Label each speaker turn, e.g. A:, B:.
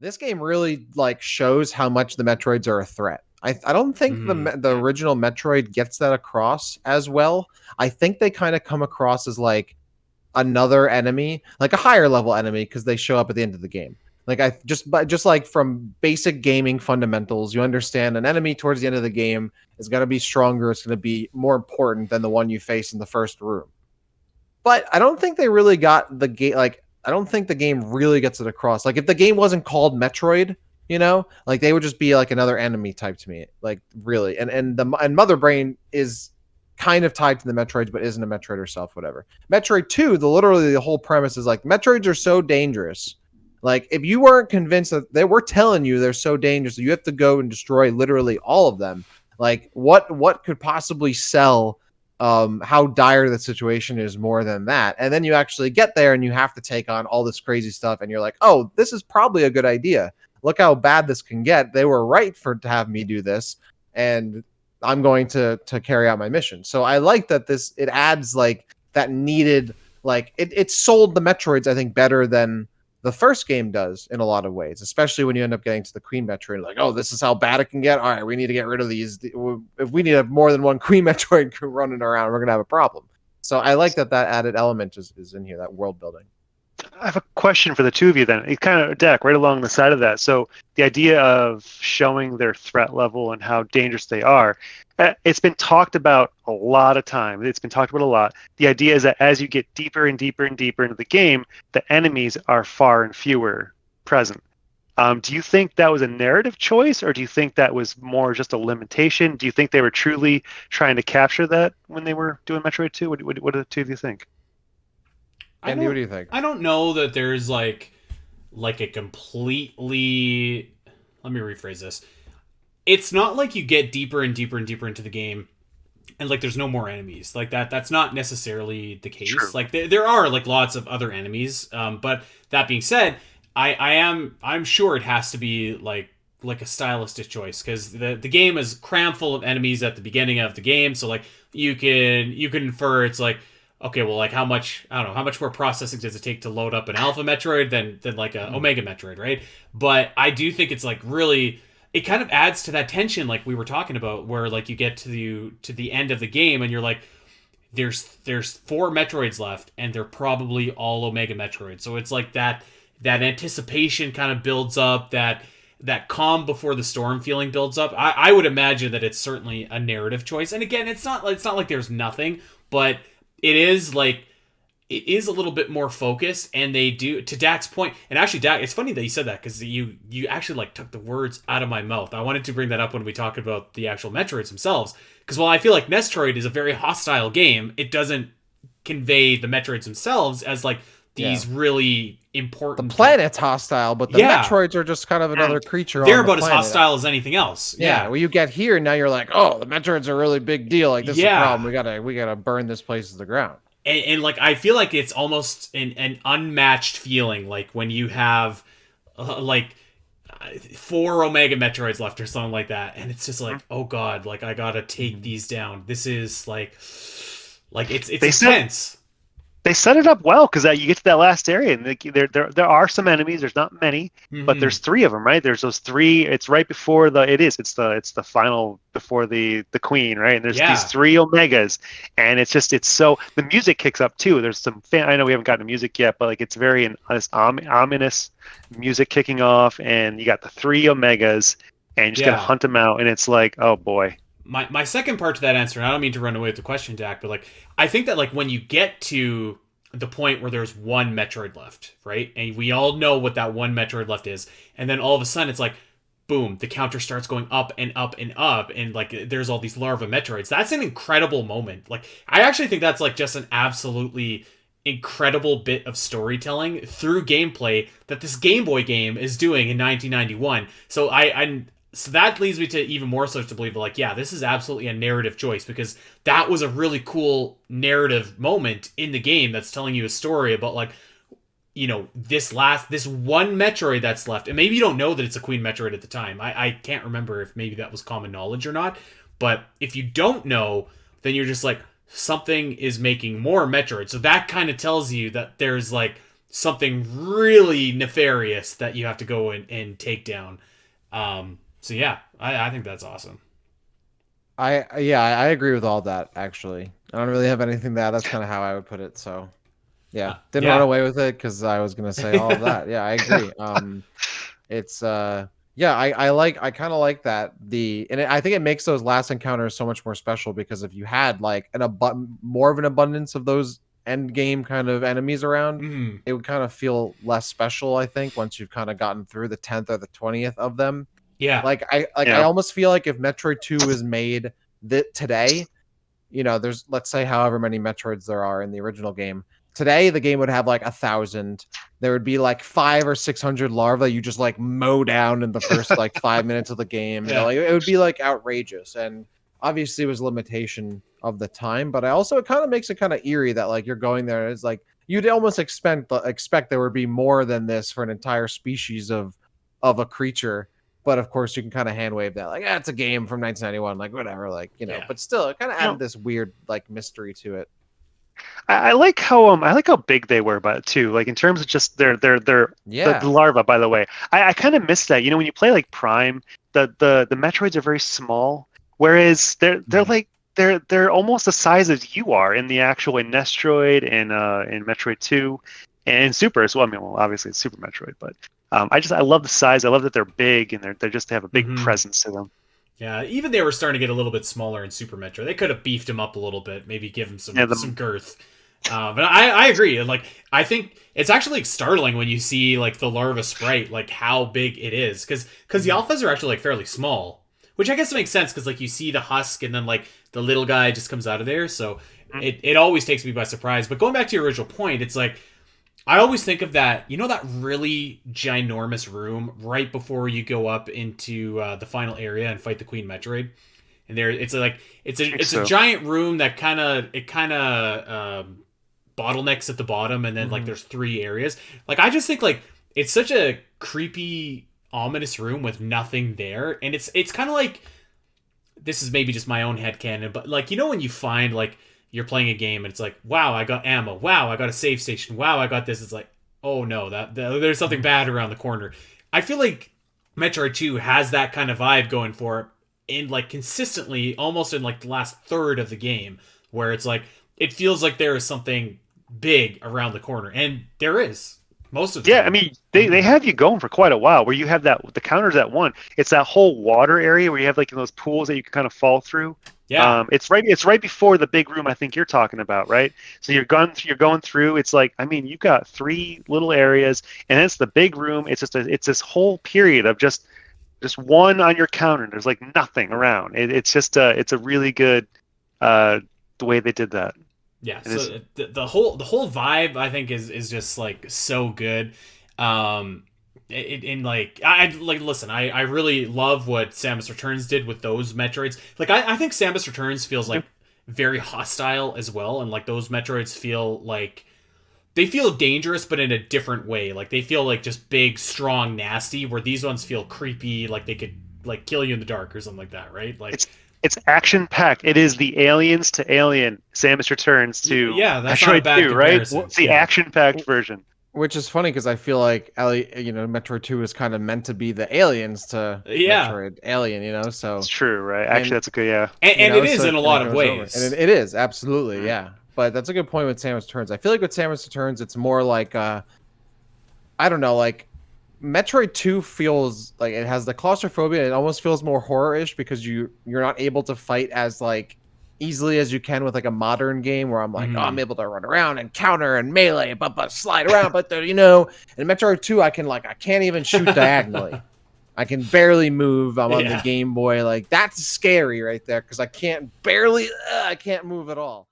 A: This game really like shows how much the Metroids are a threat. I don't think the original Metroid gets that across as well. I think they kind of come across as like another enemy, like a higher level enemy, because they show up at the end of the game. Like just like from basic gaming fundamentals, you understand an enemy towards the end of the game is going to be stronger. It's going to be more important than the one you face in the first room. But I don't think they really got the game. Like, I don't think the game really gets it across. Like, if the game wasn't called Metroid, like they would just be like another enemy type to me. Like, really. And Mother Brain is kind of tied to the Metroids, but isn't a Metroid herself. Whatever. Metroid 2, the whole premise is like Metroids are so dangerous. Like, if you weren't convinced that they were telling you they're so dangerous, you have to go and destroy literally all of them. Like, what could possibly sell how dire the situation is more than that? And then you actually get there and you have to take on all this crazy stuff, and you're like, oh, this is probably a good idea. Look how bad this can get. They were right to have me do this, and I'm going to carry out my mission. So I like that it adds like that needed, like it sold the Metroids, I think, better than the first game does in a lot of ways, especially when you end up getting to the Queen Metroid. Like, oh, this is how bad it can get. All right, we need to get rid of these. If we need to have more than one Queen Metroid running around, we're gonna have a problem. So I like that added element is in here, that world building.
B: I have a question for the two of you then. It kind of, Dak, right along the side of that. So the idea of showing their threat level and how dangerous they are, it's been talked about a lot of time. It's been talked about a lot. The idea is that as you get deeper and deeper and deeper into the game, the enemies are far and fewer present. Do you think that was a narrative choice, or do you think that was more just a limitation? Do you think they were truly trying to capture that when they were doing Metroid 2? What do the two of you think?
A: Andy, what do you think?
C: I don't know that there's like a completely. Let me rephrase this. It's not like you get deeper and deeper and deeper into the game, and like there's no more enemies like that. That's not necessarily the case.
B: True.
C: Like there are like lots of other enemies. But that being said, I'm sure it has to be like a stylistic choice, because the game is crammed full of enemies at the beginning of the game. So like you can infer it's like, okay, well, like how much more processing does it take to load up an Alpha Metroid than like a Omega Metroid, right? But I do think it's like really, it kind of adds to that tension like we were talking about, where like you get to the end of the game and you're like, there's 4 Metroids left and they're probably all Omega Metroids. So it's like that anticipation kind of builds up, that calm before the storm feeling builds up. I would imagine that it's certainly a narrative choice. And again, it's not like there's nothing, but it is a little bit more focused, and they do, to Dak's point. And actually, Dak, it's funny that you said that, because you actually like took the words out of my mouth. I wanted to bring that up when we talk about the actual Metroids themselves, because while I feel like Metroid is a very hostile game, it doesn't convey the Metroids themselves as like these really important.
A: The planet's hostile, but the Metroids are just kind of another creature.
C: They're about as hostile as anything else.
A: Yeah. Well, you get here and now you're like, oh, the Metroids are a really big deal. Like, this is a problem. We gotta burn this place to the ground.
C: And like I feel like it's almost an unmatched feeling, like when you have like 4 Omega Metroids left or something like that, and it's just like, oh god, like I gotta take these down. This is like it's intense.
B: They set it up well, because you get to that last area, and there are some enemies. There's not many, but there's 3 of them, right? There's those 3. It's right before it's the final before the Queen, right? And there's these 3 Omegas, and it's so, the music kicks up too. There's some I know we haven't gotten to music yet, but like it's very ominous music kicking off, and you got the 3 Omegas, and you just gotta hunt them out, and it's like, oh boy.
C: My second part to that answer, and I don't mean to run away with the question, Dak, but like I think that like when you get to the point where there's 1 Metroid left, right? And we all know what that 1 Metroid left is, and then all of a sudden it's like, boom, the counter starts going up and up and up, and like there's all these larva Metroids. That's an incredible moment. Like I actually think that's like just an absolutely incredible bit of storytelling through gameplay that this Game Boy game is doing in 1991. So So that leads me to even more so to believe, like, yeah, this is absolutely a narrative choice, because that was a really cool narrative moment in the game that's telling you a story about, like, you know, this 1 Metroid that's left. And maybe you don't know that it's a Queen Metroid at the time. I can't remember if maybe that was common knowledge or not. But if you don't know, then you're just like, something is making more Metroid. So that kind of tells you that there's, like, something really nefarious that you have to go and take down. So yeah, I think that's awesome.
A: I agree with all that actually. I don't really have anything to add. That's kind of how I would put it. So yeah, didn't run
C: Yeah.
A: away with it because I was gonna say all of that. Yeah, I agree. It's yeah, I kind of like that I think it makes those last encounters so much more special because if you had like more of an abundance of those end game kind of enemies around,
C: Mm,
A: it would kind of feel less special. I think once you've kind of gotten through the 10th or the 20th of them.
C: yeah.
A: I
B: Yeah.
A: almost feel like if Metroid 2 is made today, there's, let's say, however many Metroids there are in the original game. Today, the game would have like 1,000. There would be like 500 or 600 larvae you just like mow down in the first like 5 minutes of the game.
C: Yeah.
A: Like, it would be like outrageous. And obviously, it was limitation of the time, but it kind of makes it kind of eerie that like you're going there. And it's like you'd almost expect there would be more than this for an entire species of a creature. But of course, you can kind of hand wave that, like, it's a game from 1991, like whatever, like
C: Yeah.
A: But still, it kind of
B: You
A: added
B: know,
A: this weird like mystery to it.
B: I like how big they were, but too, like in terms of just the
A: Yeah.
B: larva. By the way, I kind of miss that. When you play like Prime, the Metroids are very small, whereas they're almost the size as you are in the actual in Nestroid and in Metroid 2 and in Super as well. I mean, well, obviously it's Super Metroid, but I love the size. I love that they're big and they just have a big
C: Mm-hmm.
B: presence to them.
C: Yeah, even they were starting to get a little bit smaller in Super Metro. They could have beefed him up a little bit, maybe give him
B: Yeah,
C: some girth. But I agree. Like I think it's actually startling when you see like the larva sprite, like how big it is, because the alphas are actually like fairly small, which I guess makes sense because like you see the husk and then like the little guy just comes out of there, so it always takes me by surprise. But going back to your original point, it's like I always think of that, that really ginormous room right before you go up into the final area and fight the Queen Metroid. And there, it's like it's a giant room that kind of bottlenecks at the bottom, and then like there's three areas. Like I just think like it's such a creepy, ominous room with nothing there, and it's kind of like, this is maybe just my own headcanon, but like when you find like you're playing a game and it's like, wow, I got ammo, wow, I got a save station, wow, I got this. It's like, oh no, that there's something bad around the corner. I feel like Metroid 2 has that kind of vibe going for it, in like consistently, almost in like the last third of the game, where it's like it feels like there is something big around the corner, and there is most of the
B: Yeah,
C: time.
B: I mean they have you going for quite a while. Where you have the counters at one, it's that whole water area where you have like those pools that you can kind of fall through.
C: Yeah.
B: It's right before the big room I think you're talking about, right? So you're going through. It's like, I mean, you've got three little areas, and it's the big room. It's just it's this whole period of just one on your counter. There's like nothing around. It's a really good the way they did that.
C: Yeah,
B: And it's,
C: so the whole vibe I think is just like so good. In like I like listen, I really love what Samus Returns did with those Metroids. Like I think Samus Returns feels like very hostile as well, and like those Metroids feel like they feel dangerous, but in a different way. Like they feel like just big, strong, nasty, where these ones feel creepy, like they could like kill you in the dark or something like that, right? Like
B: it's action packed. It is the aliens to Alien Samus Returns to
C: yeah, that's not a
B: Metroid
C: bad
B: 2, right?
C: comparison.
B: It's the
C: Yeah.
B: action packed version.
A: Which is funny because I feel like Metroid 2 is kind of meant to be the aliens to
C: Yeah.
A: Metroid Alien, so
B: It's true, right?
A: and
B: Actually, that's a good, yeah.
C: And it is
A: so
C: in a
A: it
C: lot of
A: goes over.
C: ways.
A: And it is absolutely, yeah. But that's a good point with Samus Returns. I feel like with Samus Returns, it's more like I don't know, like Metroid 2 feels like it has the claustrophobia. It almost feels more horror-ish because you're not able to fight as like easily as you can with like a modern game where I'm like, oh, I'm able to run around and counter and melee, but slide around, but in Metroid 2 I can't even shoot diagonally. I can barely move. I'm on the Game Boy. Like that's scary right there because I can't move at all.